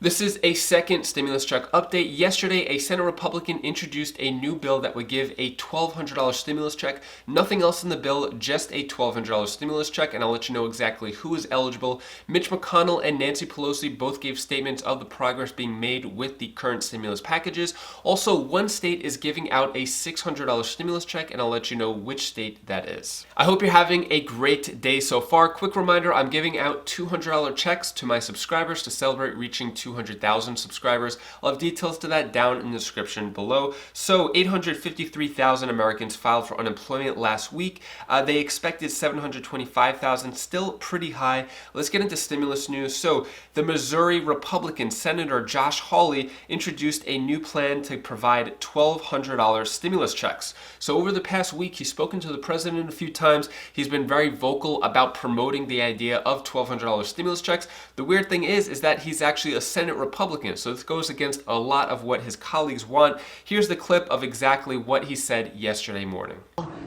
This is a second stimulus check update. Yesterday, a Senate Republican introduced a new bill that would give a $1,200 stimulus check. Nothing else in the bill, just a $1,200 stimulus check, and I'll let you know exactly who is eligible. Mitch McConnell and Nancy Pelosi both gave statements of the progress being made with the current stimulus packages. Also, one state is giving out a $600 stimulus check, and I'll let you know which state that is. I hope you're having a great day so far. Quick reminder, I'm giving out $200 checks to my subscribers to celebrate reaching 200,000 subscribers. I'll have details to that down in the description below. So 853,000 Americans filed for unemployment last week. They expected 725,000, still pretty high. Let's get into stimulus news. So the Missouri Republican Senator Josh Hawley introduced a new plan to provide $1,200 stimulus checks. So over the past week, he's spoken to the president a few times. He's been very vocal about promoting the idea of $1,200 stimulus checks. The weird thing is that he's actually a Senate Republican, so this goes against a lot of what his colleagues want. Here's the clip of exactly what he said yesterday morning.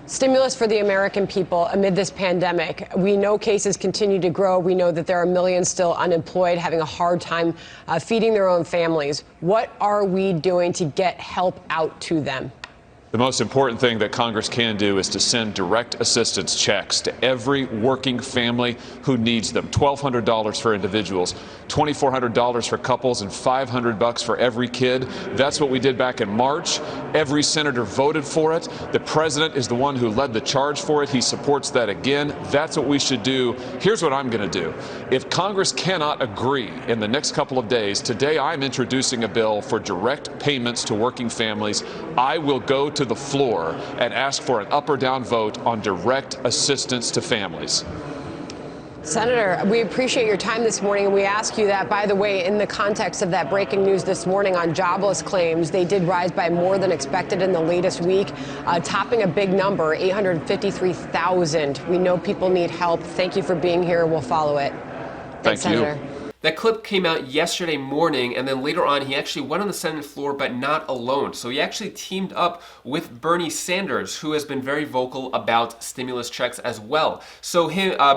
Stimulus for the American people amid this pandemic. We know cases continue to grow. We know that there are millions still unemployed, having a hard time feeding their own families. What are we doing to get help out to them? The most important thing that Congress can do is to send direct assistance checks to every working family who needs them. $1,200 for individuals, $2,400 for couples, and $500 for every kid. That's what we did back in March. Every senator voted for it. The president is the one who led the charge for it. He supports that again. That's what we should do. Here's what I'm going to do. If Congress cannot agree in the next couple of days, today I'm introducing a bill for direct payments to working families. I will go to the floor and ask for an up or down vote on direct assistance to families. Senator, we appreciate your time this morning, and we ask you that, by the way, in the context of that breaking news this morning on jobless claims. They did rise by more than expected in the latest week, topping a big number, 853,000. We know people need help. Thank you for being here. We'll follow it. Thank you. Senator. That clip came out yesterday morning, and then later on he actually went on the Senate floor, but not alone. So he actually teamed up with Bernie Sanders, who has been very vocal about stimulus checks as well. So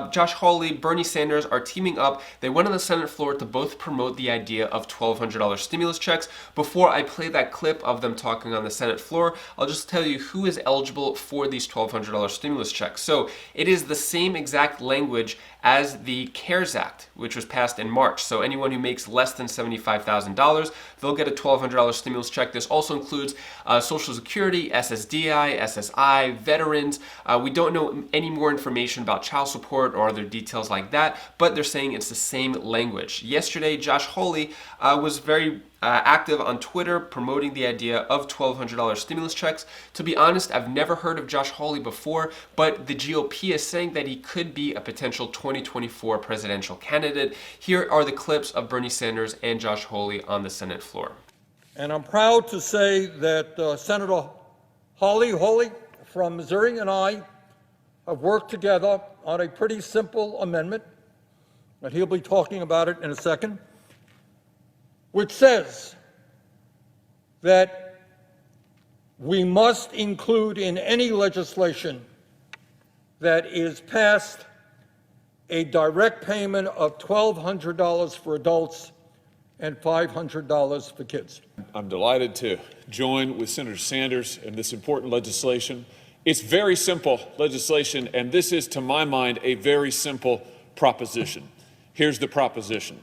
Josh Hawley, Bernie Sanders are teaming up. They went on the Senate floor to both promote the idea of $1,200 stimulus checks. Before I play that clip of them talking on the Senate floor, I'll just tell you who is eligible for these $1,200 stimulus checks. So it is the same exact language as the CARES Act, which was passed in March. So anyone who makes less than $75,000, they'll get a $1,200 stimulus check. This also includes Social Security, SSDI, SSI, veterans. We don't know any more information about child support or other details like that, but they're saying it's the same language. Yesterday, Josh Hawley was very active on Twitter promoting the idea of $1,200 stimulus checks. To be honest, I've never heard of Josh Hawley before, but the GOP is saying that he could be a potential 2024 presidential candidate. Here are the clips of Bernie Sanders and Josh Hawley on the Senate floor. And I'm proud to say that Senator Hawley from Missouri and I have worked together on a pretty simple amendment, and he'll be talking about it in a second, which says that we must include in any legislation that is passed a direct payment of $1,200 for adults and $500 for kids. I'm delighted to join with Senator Sanders in this important legislation. It's very simple legislation, and this is, to my mind, a very simple proposition. Here's the proposition: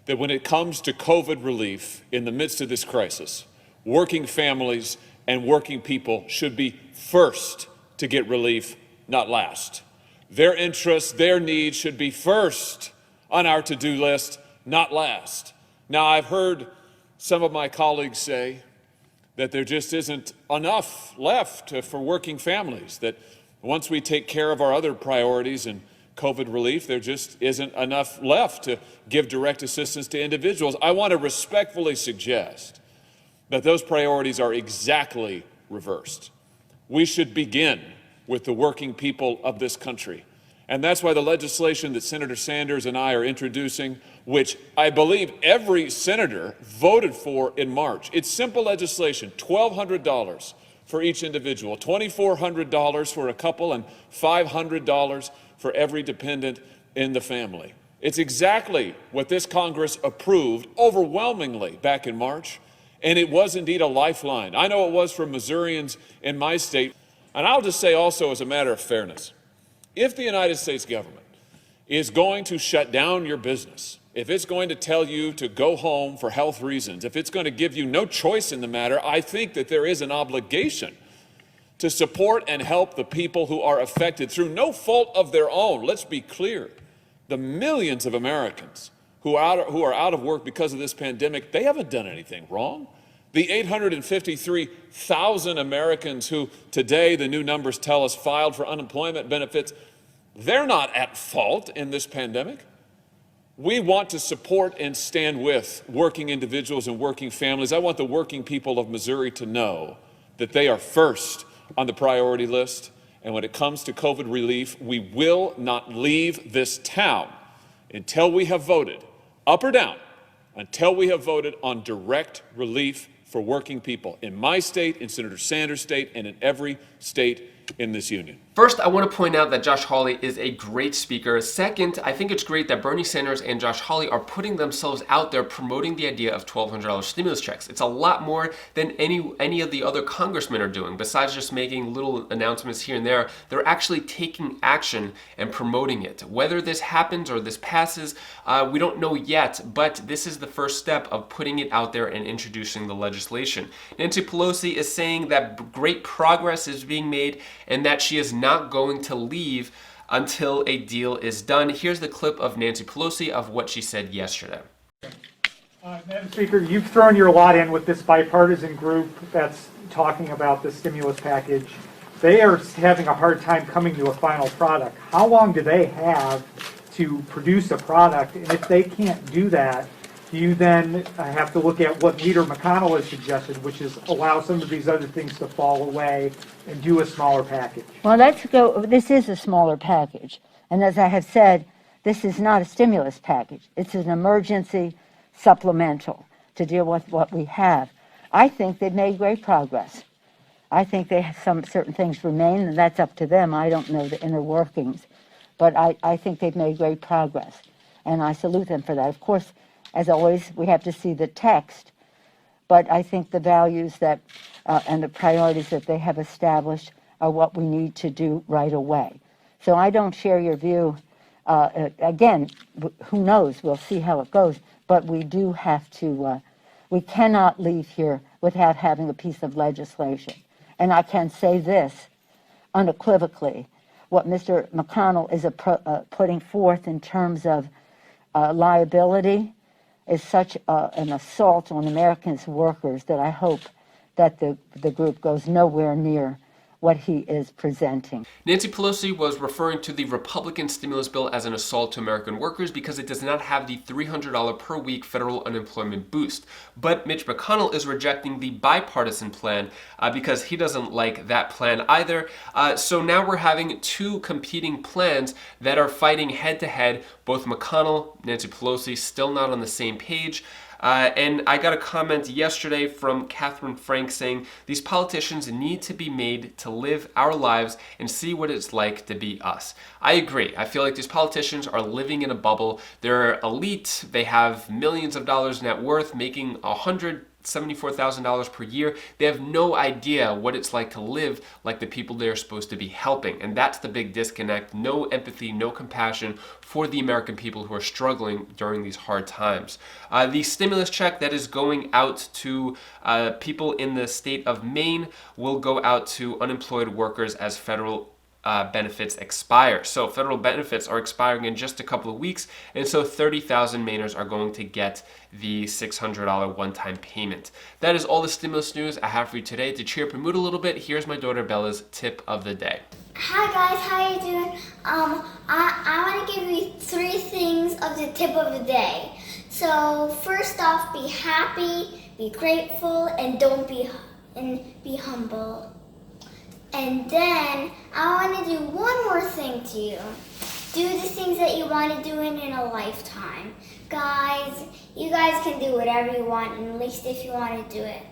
that when it comes to COVID relief in the midst of this crisis, working families and working people should be first to get relief, not last. Their interests, their needs should be first on our to-do list, not last. Now, I've heard some of my colleagues say that there just isn't enough left for working families, that once we take care of our other priorities and COVID relief, there just isn't enough left to give direct assistance to individuals. I want to respectfully suggest that those priorities are exactly reversed. We should begin with the working people of this country. And that's why the legislation that Senator Sanders and I are introducing, which I believe every senator voted for in March. It's simple legislation, $1,200 for each individual, $2,400 for a couple, and $500 for every dependent in the family. It's exactly what this Congress approved overwhelmingly back in March, and it was indeed a lifeline. I know it was for Missourians in my state. And I'll just say also, as a matter of fairness, if the United States government is going to shut down your business, if it's going to tell you to go home for health reasons, if it's going to give you no choice in the matter, I think that there is an obligation to support and help the people who are affected through no fault of their own. Let's be clear. The millions of Americans who are out of work because of this pandemic, they haven't done anything wrong. The 853,000 Americans who today, the new numbers tell us, filed for unemployment benefits, they're not at fault in this pandemic. We want to support and stand with working individuals and working families. I want the working people of Missouri to know that they are first on the priority list. And when it comes to COVID relief, we will not leave this town until we have voted, up or down, until we have voted on direct relief for working people in my state, in Senator Sanders' state, and in every state in this union. First, I want to point out that Josh Hawley is a great speaker. Second, I think it's great that Bernie Sanders and Josh Hawley are putting themselves out there promoting the idea of $1,200 stimulus checks. It's a lot more than any of the other congressmen are doing. Besides just making little announcements here and there, they're actually taking action and promoting it. Whether this happens or this passes, we don't know yet, but this is the first step of putting it out there and introducing the legislation. Nancy Pelosi is saying that great progress is being made and that she is not going to leave until a deal is done. Here's the clip of Nancy Pelosi of what she said yesterday. Madam Speaker, you've thrown your lot in with this bipartisan group that's talking about the stimulus package. They are having a hard time coming to a final product. How long do they have to produce a product? And if they can't do that, do you then have to look at what Leader McConnell has suggested, which is allow some of these other things to fall away and do a smaller package? Well, let's go. This is a smaller package. And as I have said, this is not a stimulus package. It's an emergency supplemental to deal with what we have. I think they've made great progress. I think they have some certain things remain, and that's up to them. I don't know the inner workings. But I think they've made great progress. And I salute them for that. Of course, as always, we have to see the text, but I think the values that and the priorities that they have established are what we need to do right away. So I don't share your view. Again, who knows? We'll see how it goes. But we do have to, we cannot leave here without having a piece of legislation. And I can say this unequivocally, what Mr. McConnell is putting forth in terms of liability is such an assault on Americans' workers that I hope that the group goes nowhere near what he is presenting. Nancy Pelosi was referring to the Republican stimulus bill as an assault to American workers because it does not have the $300 per week federal unemployment boost. But Mitch McConnell is rejecting the bipartisan plan because he doesn't like that plan either. So now we're having two competing plans that are fighting head to head. Both McConnell, Nancy Pelosi, still not on the same page. And I got a comment yesterday from Catherine Frank saying these politicians need to be made to live our lives and see what it's like to be us. I agree. I feel like these politicians are living in a bubble. They're elite. They have millions of dollars net worth, making $174,000 per year. They have no idea what it's like to live like the people they're supposed to be helping. And that's the big disconnect. No empathy, no compassion for the American people who are struggling during these hard times. The stimulus check that is going out to people in the state of Maine will go out to unemployed workers as federal benefits expire. So federal benefits are expiring in just a couple of weeks, and so 30,000 Mainers are going to get the $600 one-time payment. That is all the stimulus news I have for you today. To cheer up your mood a little bit, here's my daughter Bella's tip of the day. Hi guys, how you doing? I want to give you 3 things of the tip of the day. So first off, be happy, be grateful, and be humble. And then I want to do one more thing to you. Do the things that you want to do in a lifetime. Guys, you guys can do whatever you want, at least if you want to do it.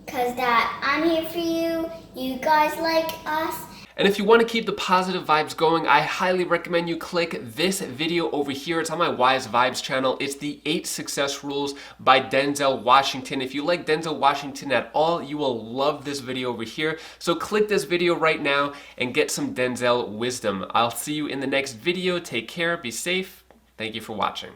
Because I'm here for you, you guys like us. And if you want to keep the positive vibes going, I highly recommend you click this video over here. It's on my Wise Vibes channel. It's the 8 Success Rules by Denzel Washington. If you like Denzel Washington at all, you will love this video over here. So click this video right now and get some Denzel wisdom. I'll see you in the next video. Take care, be safe. Thank you for watching.